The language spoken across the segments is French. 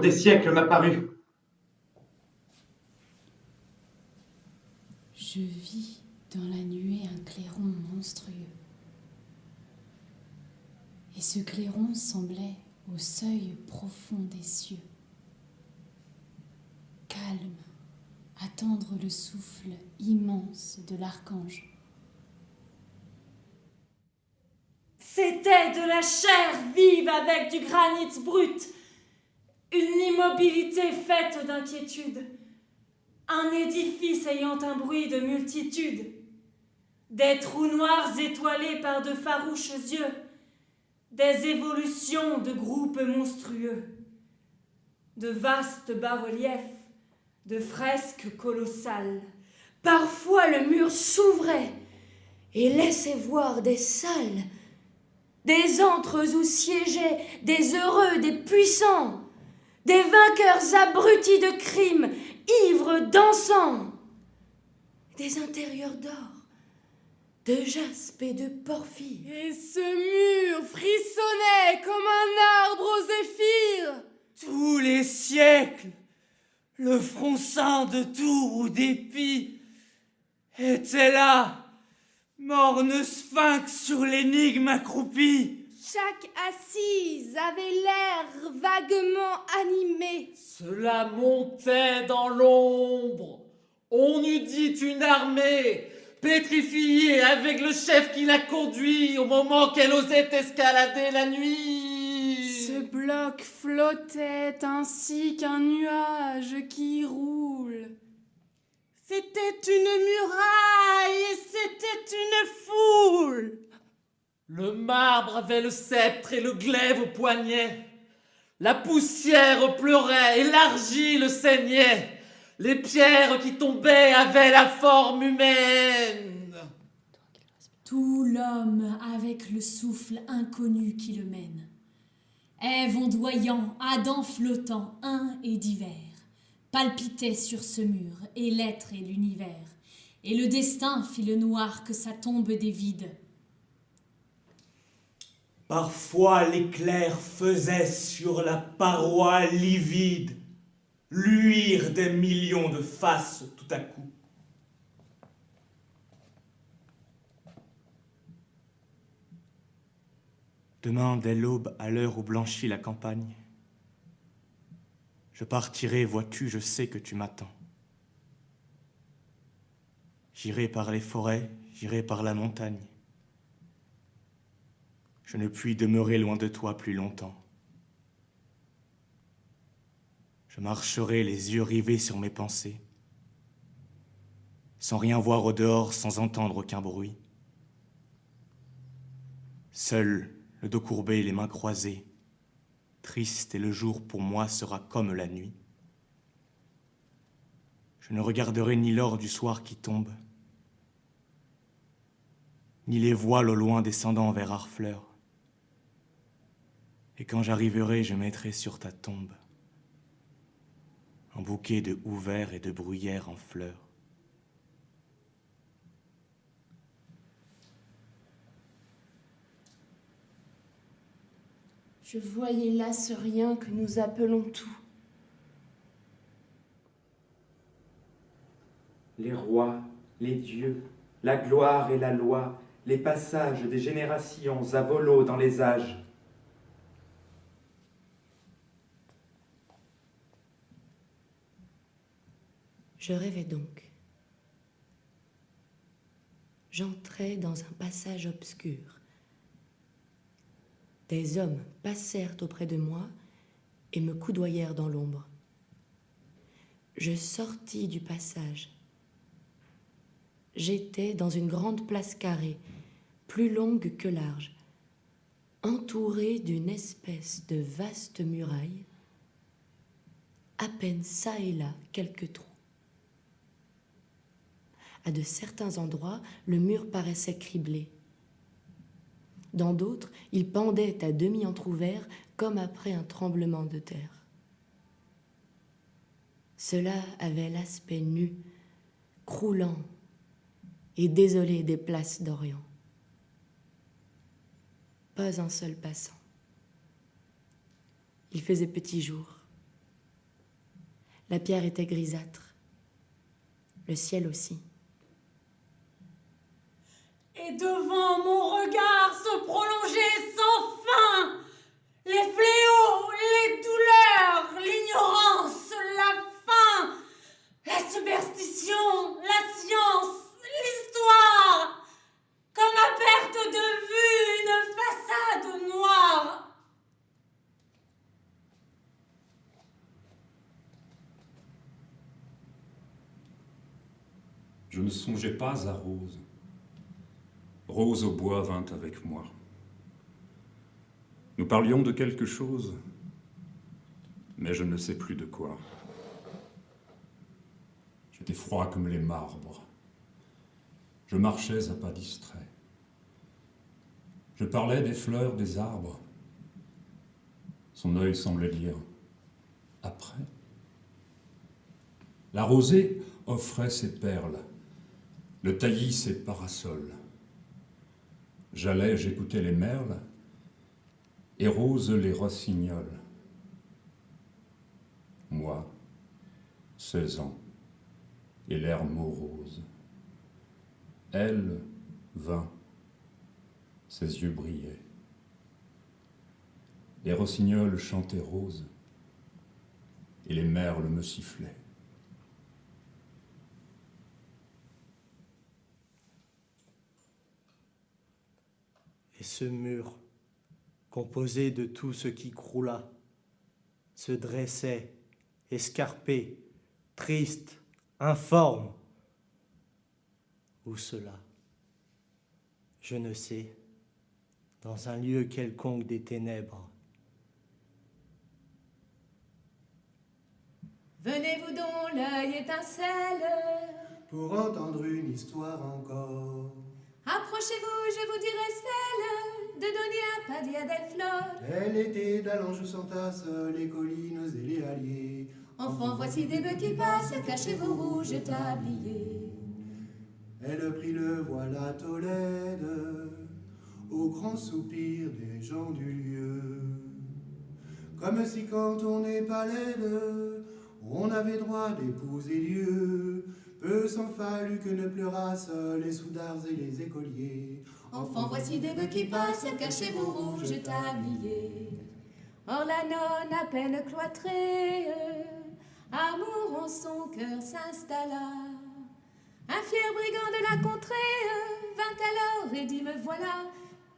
figure des siècles m'apparut. Je vis dans la nuée un clairon monstrueux. Et ce clairon semblait au seuil profond des cieux. Calme, attendre le souffle immense de l'archange. C'était de la chair vive avec du granit brut, une immobilité faite d'inquiétude, un édifice ayant un bruit de multitude, des trous noirs étoilés par de farouches yeux, des évolutions de groupes monstrueux, de vastes bas-reliefs, de fresques colossales. Parfois le mur s'ouvrait et laissait voir des salles, des antres où siégeaient des heureux, des puissants, des vainqueurs abrutis de crimes, ivres, dansants, des intérieurs d'or, de jaspe et de porphyre. Et ce mur frissonnait comme un arbre aux zéphyrs. Tous les siècles, le fronçant de tours ou d'épis était là, morne sphinx sur l'énigme accroupie. Chaque assise avait l'air vaguement animé. Cela montait dans l'ombre. On eût dit une armée, pétrifiée avec le chef qui la conduit au moment qu'elle osait escalader la nuit. Ce bloc flottait ainsi qu'un nuage qui roule. C'était une muraille et c'était une foule. Le marbre avait le sceptre et le glaive au poignet. La poussière pleurait et l'argile saignait. Les pierres qui tombaient avaient la forme humaine. Tout l'homme avec le souffle inconnu qui le mène. Ève ondoyant, Adam flottant, un et divers, palpitaient sur ce mur, et l'être et l'univers, et le destin fit le noir que sa tombe des vides. Parfois l'éclair faisait sur la paroi livide luire des millions de faces tout à coup. Demain, dès l'aube, à l'heure où blanchit la campagne, je partirai, vois-tu, je sais que tu m'attends. J'irai par les forêts, j'irai par la montagne. Je ne puis demeurer loin de toi plus longtemps. Je marcherai les yeux rivés sur mes pensées, sans rien voir au dehors, sans entendre aucun bruit. Seul, le dos courbé, les mains croisées, triste, et le jour pour moi sera comme la nuit. Je ne regarderai ni l'or du soir qui tombe, ni les voiles au loin descendant vers Harfleur. Et quand j'arriverai, je mettrai sur ta tombe un bouquet de houx verts et de bruyères en fleurs. Je voyais là ce rien que nous appelons tout. Les rois, les dieux, la gloire et la loi, les passages des générations à volo dans les âges. Je rêvais donc. J'entrais dans un passage obscur. Des hommes passèrent auprès de moi et me coudoyèrent dans l'ombre. Je sortis du passage. J'étais dans une grande place carrée, plus longue que large, entourée d'une espèce de vaste muraille, à peine çà et là quelques trous. À de certains endroits, le mur paraissait criblé. Dans d'autres, il pendait à demi entrouvert comme après un tremblement de terre. Cela avait l'aspect nu, croulant et désolé des places d'Orient. Pas un seul passant. Il faisait petit jour. La pierre était grisâtre, le ciel aussi. Et devant mon regard se prolongeait sans fin les fléaux, les douleurs, l'ignorance, la faim, la superstition, la science, l'histoire, comme à perte de vue une façade noire. Je ne songeais pas à Rose. Rose au bois vint avec moi. Nous parlions de quelque chose, mais je ne sais plus de quoi. J'étais froid comme les marbres. Je marchais à pas distraits. Je parlais des fleurs, des arbres. Son œil semblait dire « après ». La rosée offrait ses perles, le taillis ses parasols. J'allais, j'écoutais les merles, et Rose les rossignols. Moi, 16 ans, et l'air morose. Elle, 20, ses yeux brillaient. Les rossignols chantaient Rose, et les merles me sifflaient. Et ce mur, composé de tout ce qui croula, se dressait, escarpé, triste, informe. Où cela? Je ne sais, dans un lieu quelconque des ténèbres. Venez-vous dont l'œil étincelle, pour entendre une histoire encore. Approchez-vous, je vous dirai celle de Donia Padia del Flor. Elle était d'Allange sans tasse, les collines et les halliers. Enfants, voici des bœufs qui passent, cachez vos rouges tabliers. Elle prit le voile à Tolède, au grand soupir des gens du lieu. Comme si quand on n'est pas laide, on avait droit d'épouser Dieu. Peu s'en fallut que ne pleurassent les soudards et les écoliers. Enfants, voici des bœufs qui passent, cachez vos rouges tabliers. Or la nonne à peine cloîtrée, amour en son cœur s'installa. Un fier brigand de la contrée vint alors et dit: me voilà.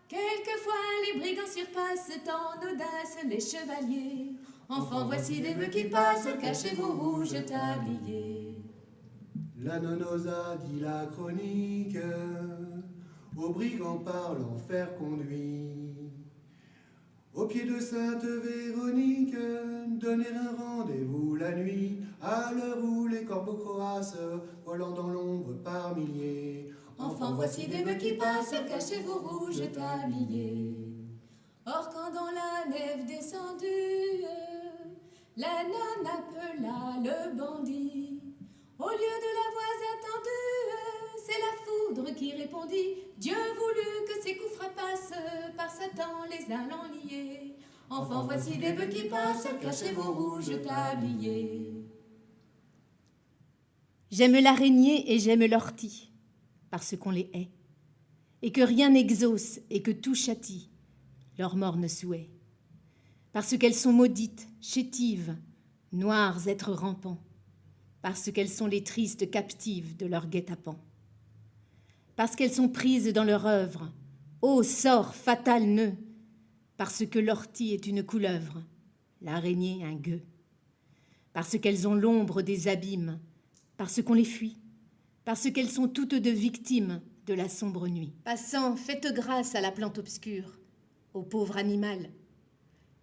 Quelquefois les brigands surpassent en audace les chevaliers. Enfants, voici des bœufs qui passent, cachez vos rouges tabliers. La nonne osa, dit la chronique, aux brigands par l'enfer conduit. Au pied de Sainte Véronique, donner un rendez-vous la nuit, à l'heure où les corbeaux croassent, volant dans l'ombre par milliers. Enfants, voici des bœufs qui passent, cachez vos rouges tabliers. Or quand dans la nef descendue, la nonne appela le bandit. Au lieu de la voix attendue, c'est la foudre qui répondit: Dieu voulut que ces coups frappassent, par Satan les allants liés. Enfants, voici des bœufs qui passent, cachez vos rouges tabliers. J'aime l'araignée et j'aime l'ortie, parce qu'on les hait, et que rien n'exauce et que tout châtie leur morne souhait. Parce qu'elles sont maudites, chétives, noirs êtres rampants, parce qu'elles sont les tristes captives de leur guet-apens. Parce qu'elles sont prises dans leur œuvre, ô sort fatal nœud, parce que l'ortie est une couleuvre, l'araignée un gueux. Parce qu'elles ont l'ombre des abîmes, parce qu'on les fuit, parce qu'elles sont toutes deux victimes de la sombre nuit. Passant, faites grâce à la plante obscure, au pauvre animal.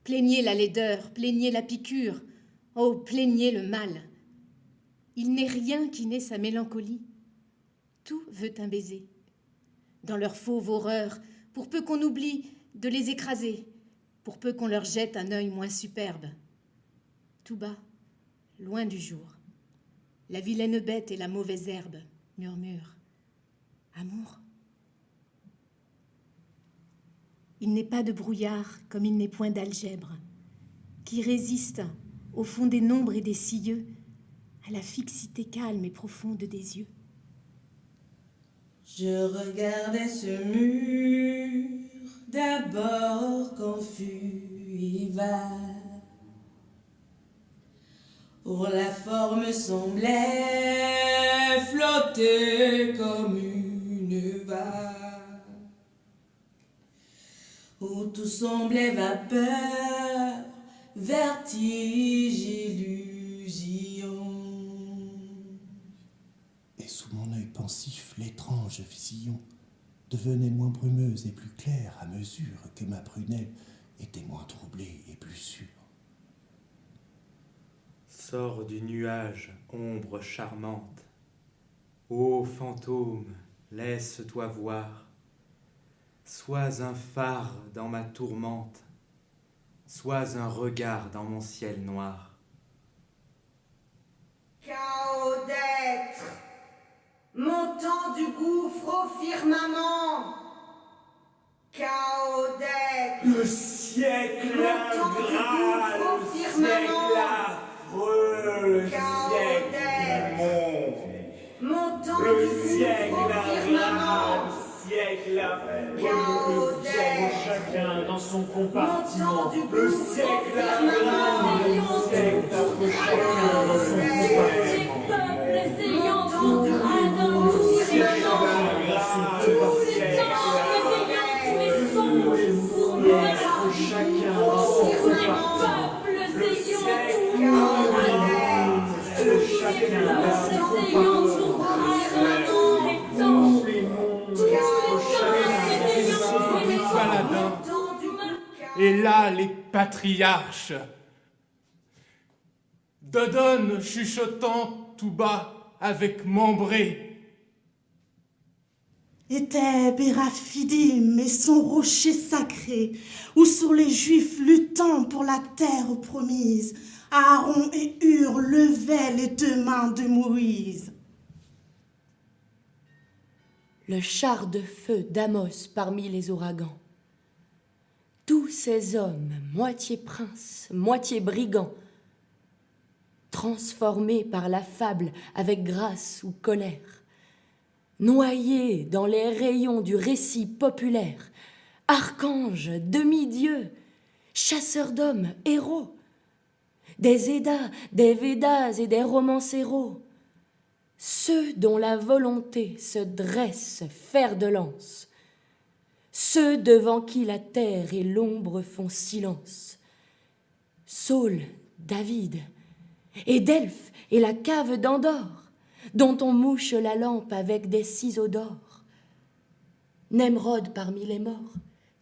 Plaignez la laideur, plaignez la piqûre, oh, plaignez le mal. Il n'est rien qui n'ait sa mélancolie. Tout veut un baiser. Dans leur fauve horreur, pour peu qu'on oublie de les écraser, pour peu qu'on leur jette un œil moins superbe. Tout bas, loin du jour, la vilaine bête et la mauvaise herbe murmurent: amour. Il n'est pas de brouillard comme il n'est point d'algèbre, qui résiste, au fond des nombres et des silleux, à la fixité calme et profonde des yeux. Je regardais ce mur d'abord confus et vague. Pour la forme semblait flotter comme une vague, où tout semblait vapeur, vertige, illusion. Et sous mon œil pensif, l'étrange vision devenait moins brumeuse et plus claire à mesure que ma prunelle était moins troublée et plus sûre. Sors du nuage, ombre charmante. Ô fantôme, laisse-toi voir. Sois un phare dans ma tourmente. Sois un regard dans mon ciel noir. Chaos d'être, montant du gouffre au firmament. Chaos d'être, Le siècle montant du ingrat, gouffre au le siècle firmament. affreux, le Chaos siècle d'être, immonde. montant Le du gouffre siècle au ingrat, firmament. le siècle affreux, Chaos le siècle d'être, chacun dans son montant compartiment. du Le gouffre au siècle firmament. ingrat, le siècle affreux, chacun dans son compartiment. Peuples ayant Montant tout du gradin, gouffre au tout firmament. firmament, tous les temps, les ayant tous les songes, pour moi, Chacun dans son tous les compartiment. peuples ayant tout Le chacun dans son ayant tout gradin, tous les temps, tous les mondes, tous les temps, les ayant Paladin. Et là, les patriarches. Dodone chuchotant tout bas avec Membré. Et Thèbes et Raphidim et son rocher sacré, où sur les Juifs luttant pour la terre promise, Aaron et Hur levaient les deux mains de Moïse. Le char de feu d'Amos parmi les ouragans. Tous ces hommes, moitié princes, moitié brigands, transformés par la fable avec grâce ou colère, noyés dans les rayons du récit populaire, archanges, demi-dieux, chasseurs d'hommes, héros, des Eddas, des Védas et des romancéros, ceux dont la volonté se dresse fer de lance, ceux devant qui la terre et l'ombre font silence, Saul, David, et Delphes et la cave d'Endor, dont on mouche la lampe avec des ciseaux d'or, Nemrod parmi les morts,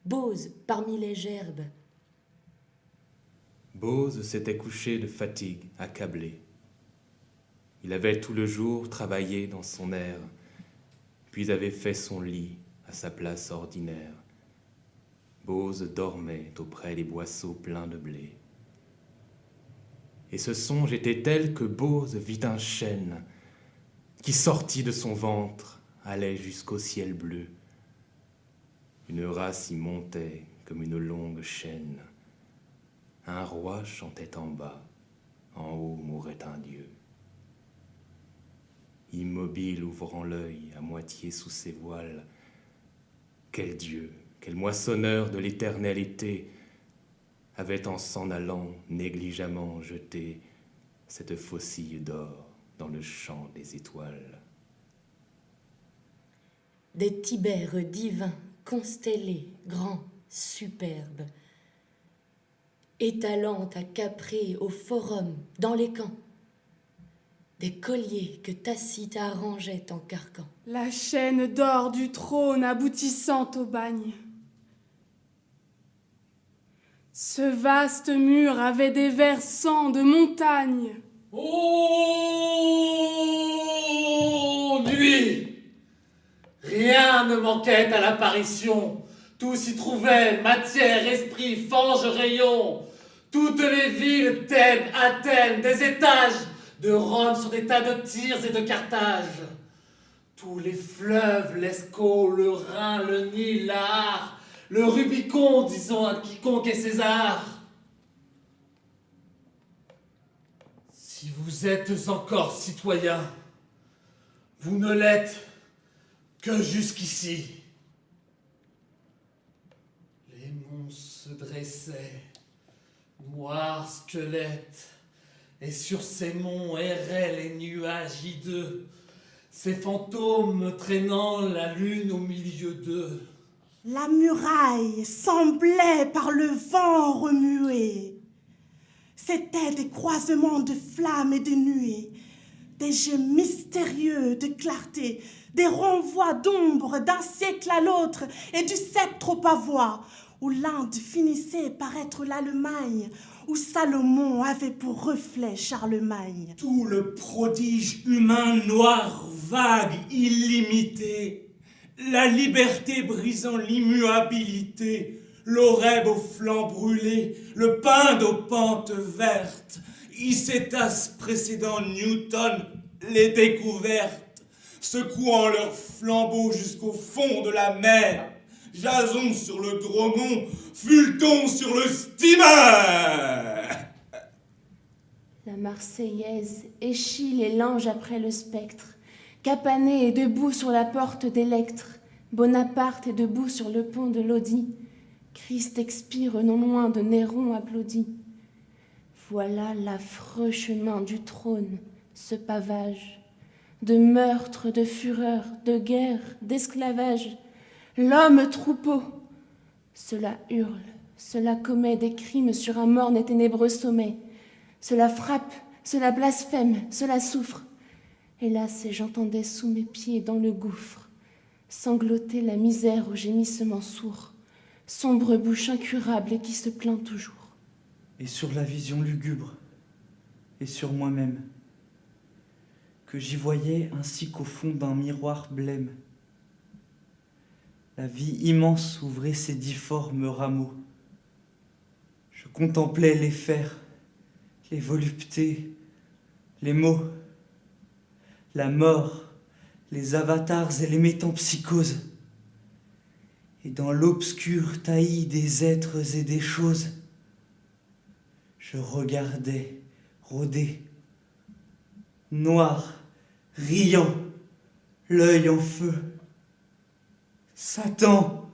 Bose parmi les gerbes. Bose s'était couché de fatigue, accablé. Il avait tout le jour travaillé dans son air, puis avait fait son lit à sa place ordinaire. Bose dormait auprès des boisseaux pleins de blé. Et ce songe était tel que Bose vit un chêne qui, sorti de son ventre, allait jusqu'au ciel bleu. Une race y montait comme une longue chaîne. Un roi chantait en bas, en haut mourait un dieu. Immobile ouvrant l'œil à moitié sous ses voiles, quel dieu, quel moissonneur de l'éternel été avait en s'en allant négligemment jeté cette faucille d'or dans le champ des étoiles. Des Tibères divins, constellés, grands, superbes, étalant à Caprée au forum, dans les camps, des colliers que Tacite arrangeait en carcan. La chaîne d'or du trône aboutissant au bagne. Ce vaste mur avait des versants de montagnes. Oh, nuit! Rien ne manquait à l'apparition. Tout s'y trouvait, matière, esprit, fange, rayon. Toutes les villes, Thèbes, Athènes, des étages, de Rome sur des tas de Tyrs et de Carthage. Tous les fleuves, l'Escaut, le Rhin, le Nil, l'Ar, le Rubicon, disons à quiconque est César. Si vous êtes encore citoyen, vous ne l'êtes que jusqu'ici. Les monts se dressaient, noirs squelettes, et sur ces monts erraient les nuages hideux, ces fantômes traînant la lune au milieu d'eux. La muraille semblait par le vent remuer. C'étaient des croisements de flammes et de nuées, des jeux mystérieux de clarté, des renvois d'ombre d'un siècle à l'autre et du sceptre au pavois, où l'Inde finissait par être l'Allemagne, où Salomon avait pour reflet Charlemagne. Tout le prodige humain noir, vague, illimité, la liberté brisant l'immuabilité, l'orèbe aux flancs brûlés, le pinde aux pentes vertes, Icétas précédant Newton, les découvertes, secouant leurs flambeaux jusqu'au fond de la mer, Jason sur le Dromon, Fulton sur le steamer. La Marseillaise échille les langes après le spectre. Capanet est debout sur la porte d'Électre. Bonaparte est debout sur le pont de Lodi. Christ expire non loin de Néron applaudi. Voilà l'affreux chemin du trône, ce pavage, de meurtre, de fureur, de guerre, d'esclavage. L'homme troupeau, cela hurle, cela commet des crimes sur un morne et ténébreux sommet. Cela frappe, cela blasphème, cela souffre. Hélas, et j'entendais sous mes pieds dans le gouffre sangloter la misère au gémissement sourd, sombre bouche incurable et qui se plaint toujours. Et sur la vision lugubre, et sur moi-même, que j'y voyais ainsi qu'au fond d'un miroir blême, la vie immense ouvrait ses difformes rameaux. Je contemplais les fers, les voluptés, les mots, la mort, les avatars et les métempsychoses. Et dans l'obscur taillis des êtres et des choses, je regardais rôder, noir, riant, l'œil en feu. Satan,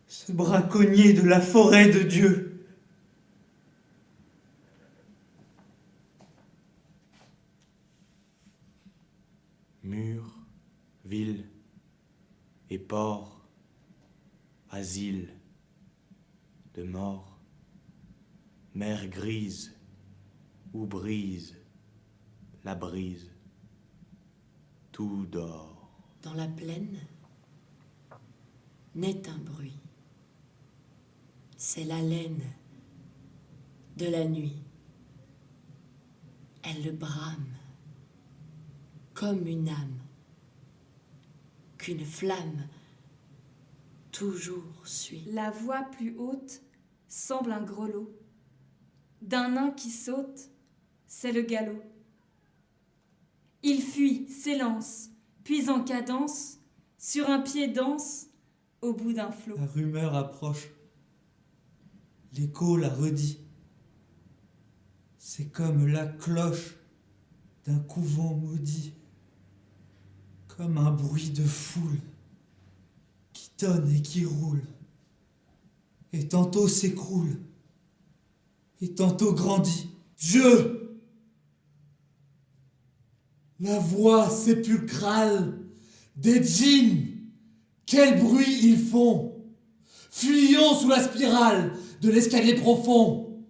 ce braconnier de la forêt de Dieu. Murs, villes et ports, asile de mort, mer grise où brise la brise, tout dort. Dans la plaine naît un bruit. C'est l'haleine de la nuit. Elle le brame comme une âme qu'une flamme toujours suit. La voix plus haute semble un grelot. D'un nain qui saute, c'est le galop. Il fuit, s'élance, puis en cadence, sur un pied danse, au bout d'un flot. La rumeur approche. L'écho la redit. C'est comme la cloche d'un couvent maudit, comme un bruit de foule qui tonne et qui roule, et tantôt s'écroule, et tantôt grandit. Dieu! La voix sépulcrale des djinns, quel bruit ils font! Fuyons sous la spirale de l'escalier profond.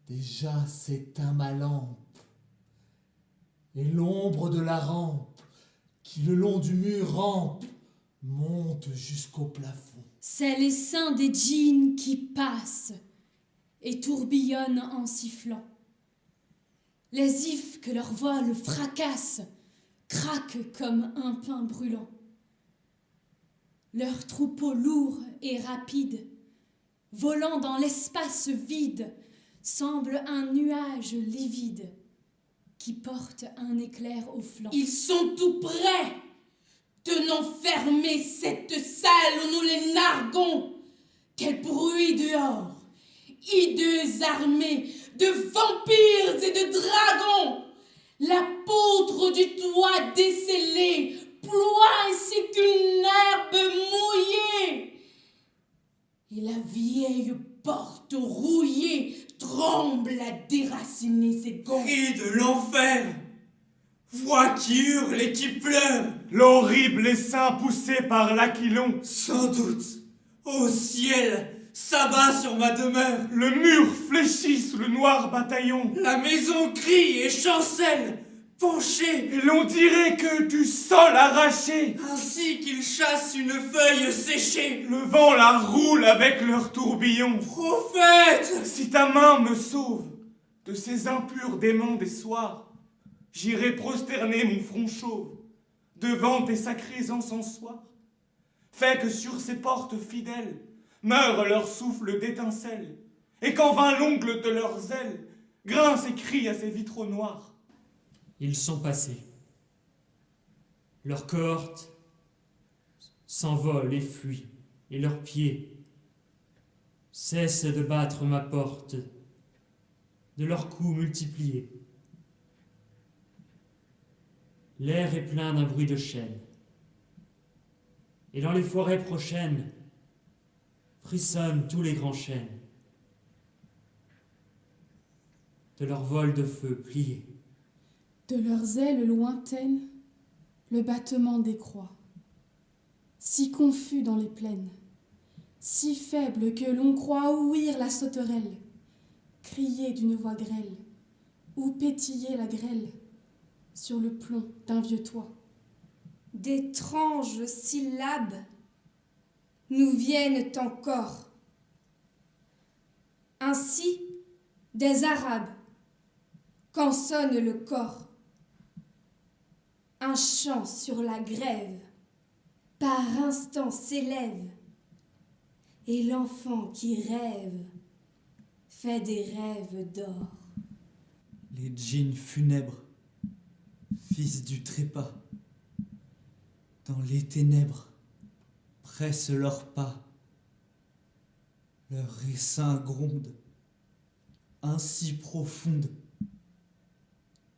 Déjà s'éteint ma lampe, et l'ombre de la rampe qui le long du mur rampe monte jusqu'au plafond. C'est les seins des djinns qui passent et tourbillonnent en sifflant. Les ifs que leur vol fracasse craquent comme un pain brûlant. Leur troupeau lourd et rapide, volant dans l'espace vide, semble un nuage livide qui porte un éclair au flanc. Ils sont tout prêts. Tenons fermée cette salle où nous les narguons. Quel bruit dehors! Hideuse armée, de vampires et de dragons. La poutre du toit décellé ploie ainsi qu'une herbe mouillée. Et la vieille porte rouillée tremble à déraciner ses gonds. Cris de l'enfer, voix qui hurle et qui pleure, l'horrible essaim poussé par l'aquilon. Sans doute, ô ciel, s'abat sur ma demeure. Le mur fléchit sous le noir bataillon. La maison crie et chancelle, penchée. Et l'on dirait que du sol arraché, ainsi qu'ils chassent une feuille séchée. Le vent la roule avec leur tourbillon. Prophète, si ta main me sauve de ces impurs démons des soirs, j'irai prosterner mon front chauve devant tes sacrés encensoirs. Fais que sur ces portes fidèles meure leur souffle d'étincelles, et qu'en vain l'ongle de leurs ailes grince et crie à ces vitraux noirs. Ils sont passés. Leur cohorte s'envole et fuit, et leurs pieds cessent de battre ma porte, de leurs coups multipliés. L'air est plein d'un bruit de chaînes, et dans les forêts prochaines frissonnent tous les grands chênes, de leur vol de feu plié. De leurs ailes lointaines, le battement décroît, si confus dans les plaines, si faible que l'on croit ouïr la sauterelle, crier d'une voix grêle, ou pétiller la grêle sur le plomb d'un vieux toit. D'étranges syllabes nous viennent encore. Ainsi, des Arabes, quand sonne le cor, un chant sur la grève, par instant s'élève, et l'enfant qui rêve fait des rêves d'or. Les djinns funèbres, fils du trépas, dans les ténèbres, pressent leurs pas. Leur essaim gronde, ainsi profonde,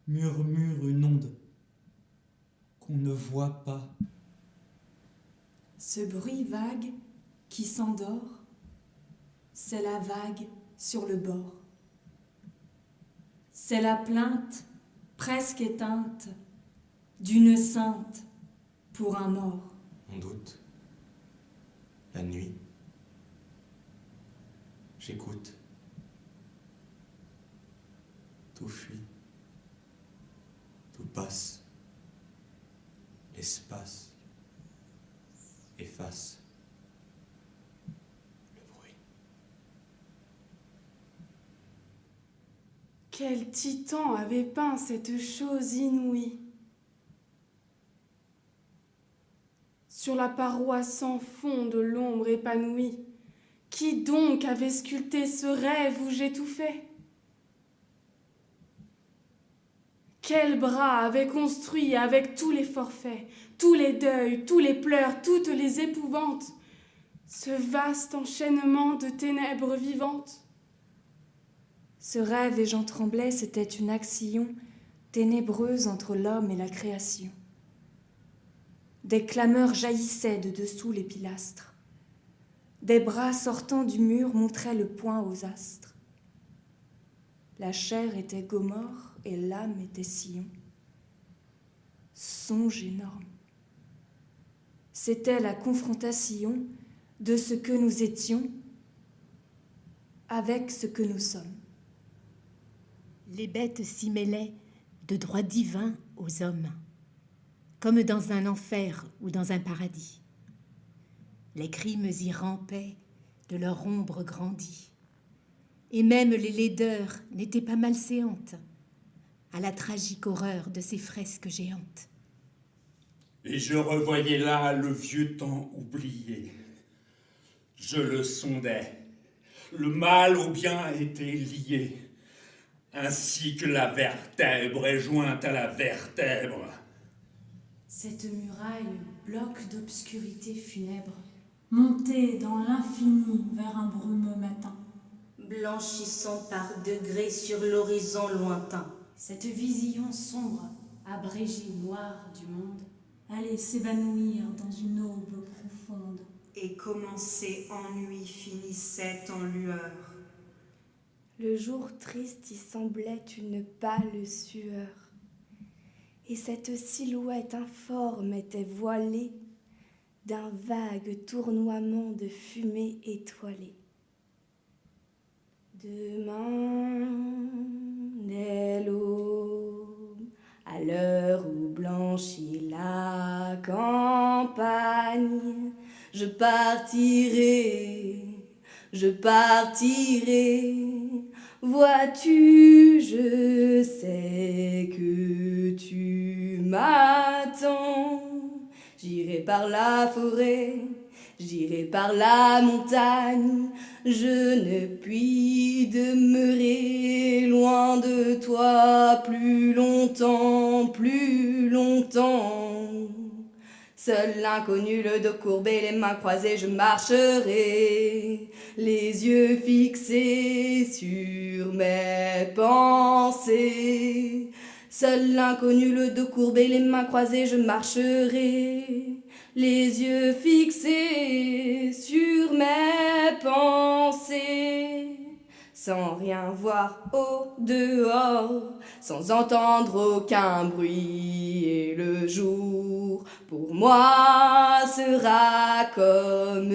murmure une onde qu'on ne voit pas. Ce bruit vague qui s'endort, c'est la vague sur le bord. C'est la plainte presque éteinte d'une sainte pour un mort. On doute. La nuit. J'écoute. Tout fuit. Tout passe. L'espace efface le bruit. Quel titan avait peint cette chose inouïe? Sur la paroi sans fond de l'ombre épanouie, qui donc avait sculpté ce rêve où j'étouffais? Quel bras avait construit avec tous les forfaits, tous les deuils, tous les pleurs, toutes les épouvantes, ce vaste enchaînement de ténèbres vivantes? Ce rêve, et j'en tremblais, c'était une action ténébreuse entre l'homme et la création. Des clameurs jaillissaient de dessous les pilastres. Des bras sortant du mur montraient le poing aux astres. La chair était Gomorrhe et l'âme était Sion. Songe énorme. C'était la confrontation de ce que nous étions avec ce que nous sommes. Les bêtes s'y mêlaient de droit divin aux hommes, comme dans un enfer ou dans un paradis. Les crimes y rampaient de leur ombre grandie, et même les laideurs n'étaient pas malséantes à la tragique horreur de ces fresques géantes. Et je revoyais là le vieux temps oublié. Je le sondais. Le mal au bien était lié, ainsi que la vertèbre est jointe à la vertèbre. Cette muraille, bloc d'obscurité funèbre, montée dans l'infini vers un brumeux matin. blanchissant par degrés sur l'horizon lointain. Cette vision sombre, abrégée noire du monde, allait s'évanouir dans une aube profonde. Et commençait en nuit, finissait en lueur. Le jour triste y semblait une pâle sueur, et cette silhouette informe était voilée d'un vague tournoiement de fumée étoilée. Demain, dès l'aube, à l'heure où blanchit la campagne, je partirai, vois-tu, je sais que tu m'attends. J'irai par la forêt, j'irai par la montagne, je ne puis demeurer loin de toi plus longtemps, plus longtemps. Seul l'inconnu, le dos courbé, les mains croisées, je marcherai, les yeux fixés sur mes pensées. Seul l'inconnu, le dos courbé, les mains croisées, je marcherai, les yeux fixés sur mes pensées. Sans rien voir au dehors, sans entendre aucun bruit, et le jour pour moi sera comme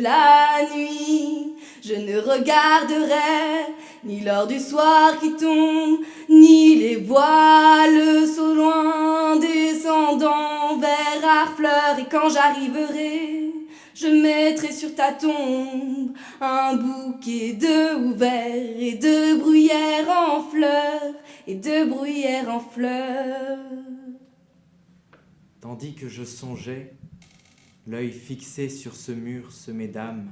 la nuit. Je ne regarderai ni l'heure du soir qui tombe, ni les voiles au loin descendant vers Harfleur. Et quand j'arriverai, je mettrai sur ta tombe un bouquet de houverts et de bruyères en fleurs, et de bruyères en fleurs. Tandis que je songeais, l'œil fixé sur ce mur semé d'âme,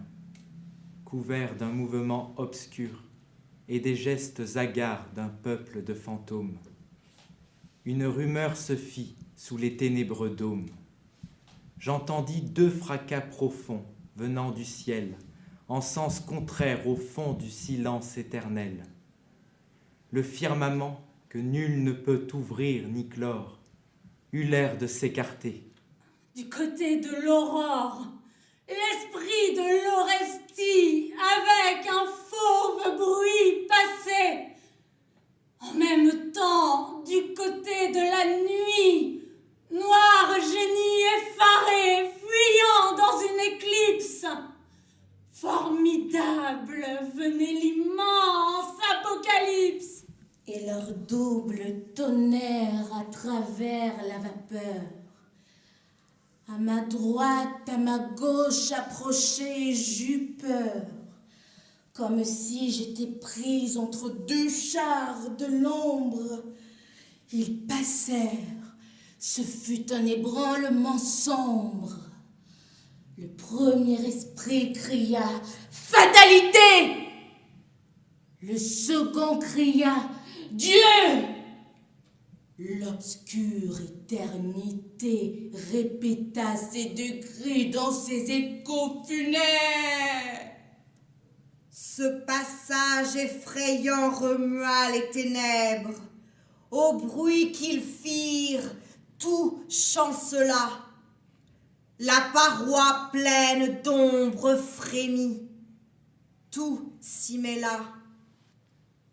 couvert d'un mouvement obscur et des gestes hagards d'un peuple de fantômes, une rumeur se fit sous les ténébreux dômes. J'entendis deux fracas profonds venant du ciel, en sens contraire au fond du silence éternel. Le firmament, que nul ne peut ouvrir ni clore, eut l'air de s'écarter. Du côté de l'aurore, l'esprit de l'Orestie, avec un fauve bruit passé. En même temps, du côté de la nuit, noir génie effaré, fuyant dans une éclipse. Formidable venait l'immense apocalypse. Et leur double tonnerre à travers la vapeur. À ma droite, à ma gauche approchée, j'eus peur, comme si j'étais prise entre deux chars de l'ombre. Ils passèrent, ce fut un ébranlement sombre. Le premier esprit cria « Fatalité !» Le second cria « Dieu !» L'obscure éternité répéta ces deux cris dans ses échos funéraires. Ce passage effrayant remua les ténèbres. Au bruit qu'ils firent, tout chancela. La paroi pleine d'ombre frémit. Tout s'y mêla.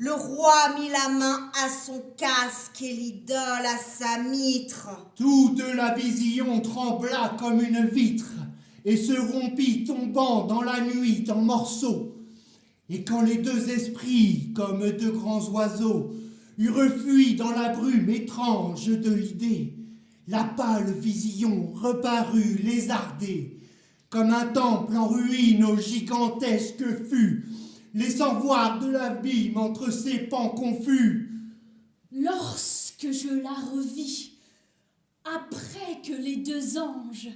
Le roi mit la main à son casque et l'idole à sa mitre. Toute la vision trembla comme une vitre et se rompit tombant dans la nuit en morceaux. Et quand les deux esprits, comme deux grands oiseaux, eurent fui dans la brume étrange de l'idée, la pâle vision reparut lézardée, comme un temple en ruine au gigantesque fût, laissant voir de l'abîme entre ses pans confus. Lorsque je la revis, après que les deux anges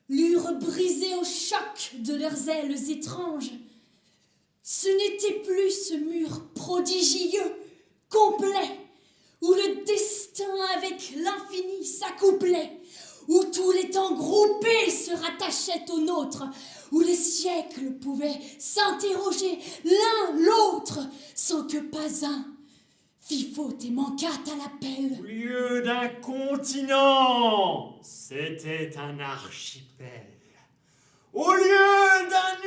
l'eurent brisée au choc de leurs ailes étranges, ce n'était plus ce mur prodigieux, complet, où le destin avec l'infini s'accouplait, où tous les temps groupés se rattachaient au nôtre, où les siècles pouvaient s'interroger l'un l'autre sans que pas un fit faute et manquât à l'appel. Au lieu d'un continent, c'était un archipel. Au lieu d'un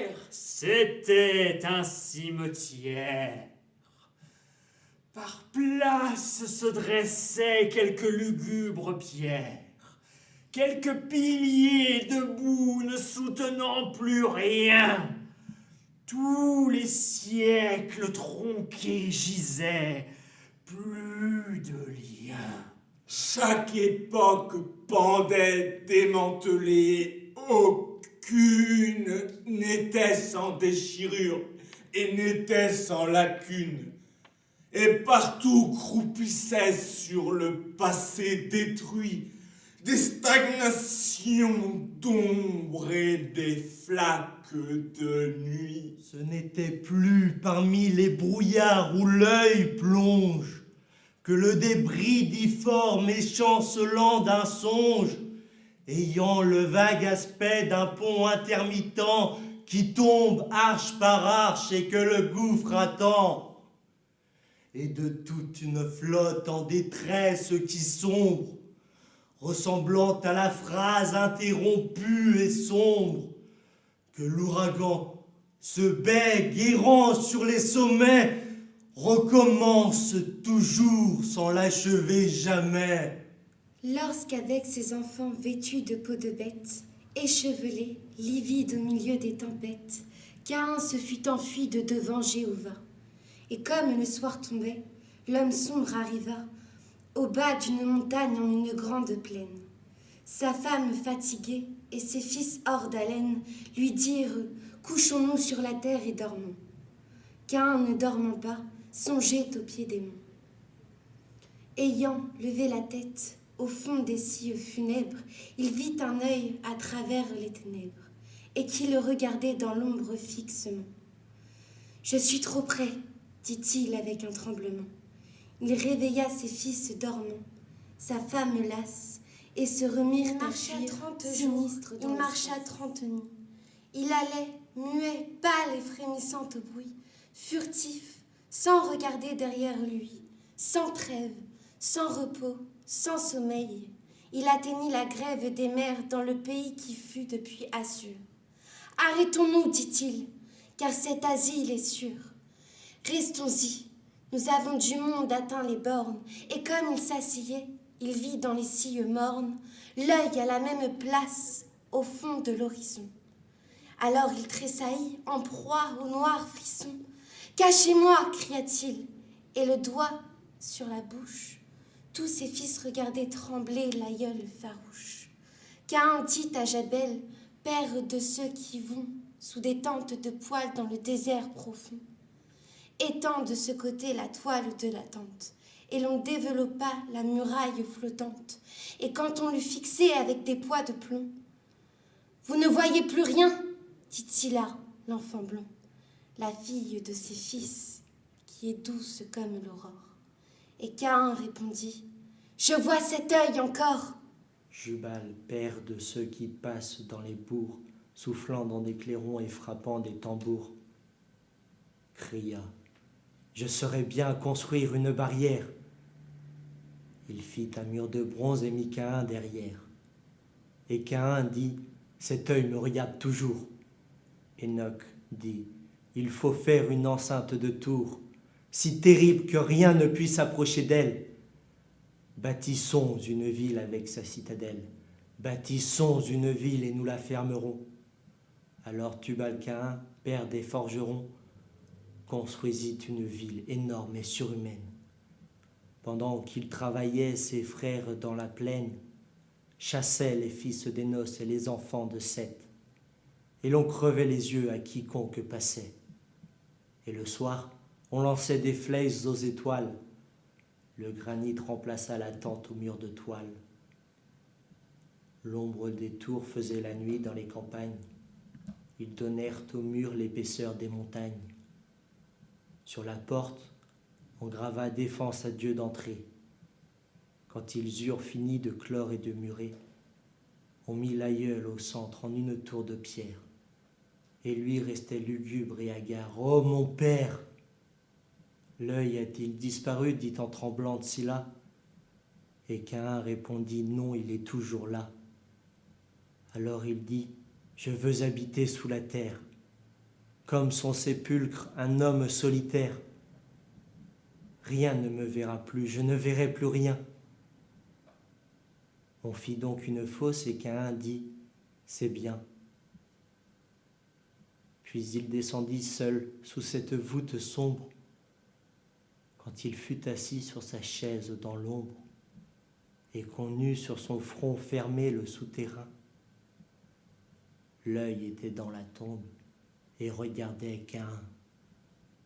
univers, c'était un cimetière. Par place se dressaient quelques lugubres pierres, quelques piliers debout ne soutenant plus rien. Tous les siècles tronqués gisaient, plus de liens. Chaque époque pendait démantelée, aucune n'était sans déchirure et n'était sans lacune. Et partout croupissaient sur le passé détruit des stagnations d'ombre et des flaques de nuit. Ce n'était plus parmi les brouillards où l'œil plonge que le débris difforme et chancelant d'un songe, ayant le vague aspect d'un pont intermittent qui tombe arche par arche et que le gouffre attend. Et de toute une flotte en détresse qui sombre, ressemblant à la phrase interrompue et sombre, que l'ouragan se bègue errant sur les sommets, recommence toujours sans l'achever jamais. Lorsqu'avec ses enfants vêtus de peau de bête, échevelés, livides au milieu des tempêtes, Caïn se fut enfui de devant Jéhovah. Et comme le soir tombait, l'homme sombre arriva au bas d'une montagne en une grande plaine. Sa femme fatiguée et ses fils hors d'haleine lui dirent « Couchons-nous sur la terre et dormons ». Caïn, ne dormant pas, songeait au pied des monts. Ayant levé la tête au fond des cieux funèbres, il vit un œil à travers les ténèbres et qui le regardait dans l'ombre fixement. « Je suis trop près », dit-il avec un tremblement. Il réveilla ses fils dormants, sa femme lasse, et se remirent à fuir, sinistres. Il marcha 30 nuits. Il allait, muet, pâle et frémissant au bruit, furtif, sans regarder derrière lui, sans trêve, sans repos, sans sommeil. Il atteignit la grève des mers dans le pays qui fut depuis Assur. « Arrêtons-nous, dit-il, car cet asile est sûr. Restons-y, nous avons du monde atteint les bornes, et comme il s'asseyait, il vit dans les cieux mornes l'œil à la même place au fond de l'horizon. Alors il tressaillit en proie au noir frisson. « Cachez-moi » cria-t-il, et le doigt sur la bouche. Tous ses fils regardaient trembler l'aïeul farouche. Caïn dit à Jabel, père de ceux qui vont sous des tentes de poils dans le désert profond: étend de ce côté la toile de la tente, et l'on développa la muraille flottante, et quand on l'eut fixée avec des poids de plomb, « Vous ne voyez plus rien » dit Tsilla, l'enfant blond, la fille de ses fils, qui est douce comme l'aurore. Et Caïn répondit, « Je vois cet œil encore !» Jubal, père de ceux qui passent dans les bourgs, soufflant dans des clairons et frappant des tambours, cria: « Je saurais bien construire une barrière. » Il fit un mur de bronze et mit Caïn derrière. Et Caïn dit: « Cet œil me regarde toujours. » Enoch dit: « Il faut faire une enceinte de tours, si terrible que rien ne puisse approcher d'elle. Bâtissons une ville avec sa citadelle. Bâtissons une ville et nous la fermerons. » Alors Tubal-Caïn, père des forgerons, construisit une ville énorme et surhumaine. Pendant qu'il travaillait, ses frères dans la plaine chassaient les fils d'Énos et les enfants de Seth, et l'on crevait les yeux à quiconque passait. Et le soir, on lançait des flèches aux étoiles. Le granit remplaça la tente au mur de toile. L'ombre des tours faisait la nuit dans les campagnes. Ils donnèrent au mur l'épaisseur des montagnes. Sur la porte, on grava défense à Dieu d'entrer. Quand ils eurent fini de clore et de murer, On mit l'aïeul au centre en une tour de pierre. Et lui restait lugubre et hagard. « Oh, mon père !» L'œil a-t-il disparu, dit en tremblant Scylla. Et Caïn répondit, non, il est toujours là. Alors il dit, je veux habiter sous la terre, comme son sépulcre, un homme solitaire. Rien ne me verra plus, je ne verrai plus rien. On fit donc une fosse et Caïn dit, c'est bien. Puis il descendit seul sous cette voûte sombre. Quand il fut assis sur sa chaise dans l'ombre et qu'on eut sur son front fermé le souterrain, l'œil était dans la tombe et regardait Caïn.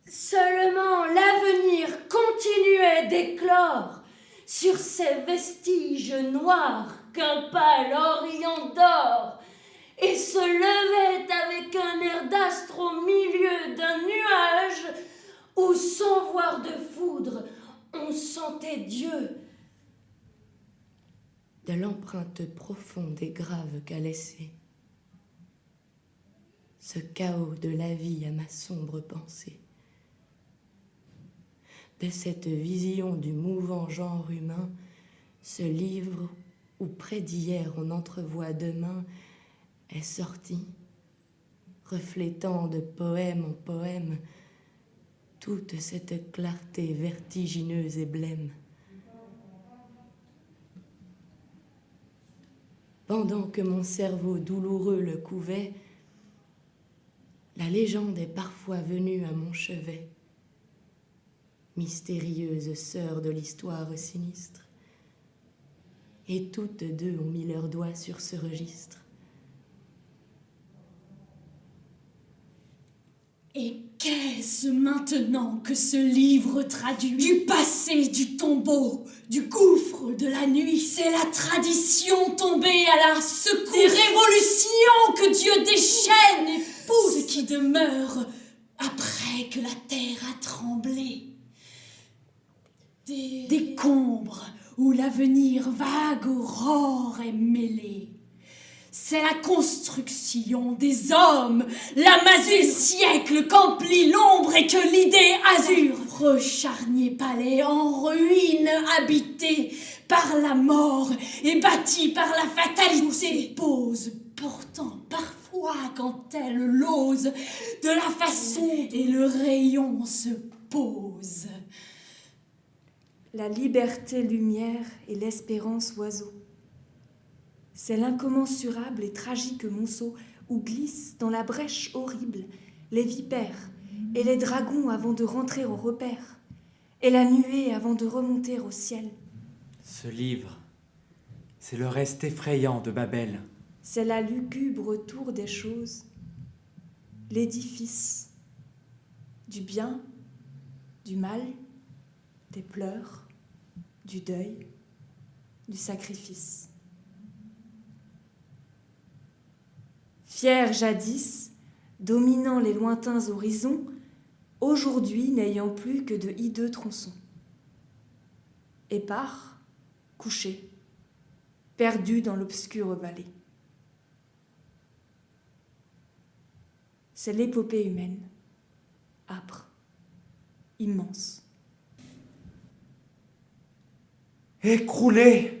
Seulement l'avenir continuait d'éclore sur ces vestiges noirs qu'un pâle orient dort et se levait avec un air d'astre au milieu d'un nuage où, sans voir de foudre, on sentait Dieu. De l'empreinte profonde et grave qu'a laissée ce chaos de la vie à ma sombre pensée, de cette vision du mouvant genre humain, ce livre où près d'hier on entrevoit demain est sorti, reflétant de poème en poème toute cette clarté vertigineuse et blême. Pendant que mon cerveau douloureux le couvait, la légende est parfois venue à mon chevet, mystérieuse sœur de l'histoire sinistre, et toutes deux ont mis leurs doigts sur ce registre. Et qu'est-ce maintenant que ce livre traduit? Du passé, du tombeau, du gouffre de la nuit. C'est la tradition tombée à la secousse des révolutions que Dieu déchaîne et pousse, ce qui demeure après que la terre a tremblé. Des décombres où l'avenir vague aurore est mêlé. C'est la construction des hommes, la masure siècle qu'emplit l'ombre et que l'idée azure. Recharnier palais en ruine habité par la mort et bâti par la fatalité. Pose pourtant parfois quand elle l'ose de la façon et le rayon se pose. La liberté lumière et l'espérance oiseau. C'est l'incommensurable et tragique monceau où glissent dans la brèche horrible les vipères et les dragons avant de rentrer au repère, et la nuée avant de remonter au ciel. Ce livre, c'est le reste effrayant de Babel. C'est la lugubre tour des choses, l'édifice du bien, du mal, des pleurs, du deuil, du sacrifice. Fier jadis, dominant les lointains horizons, aujourd'hui n'ayant plus que de hideux tronçons. Épars, couchés, perdus dans l'obscure vallée. C'est l'épopée humaine, âpre, immense. Écroulé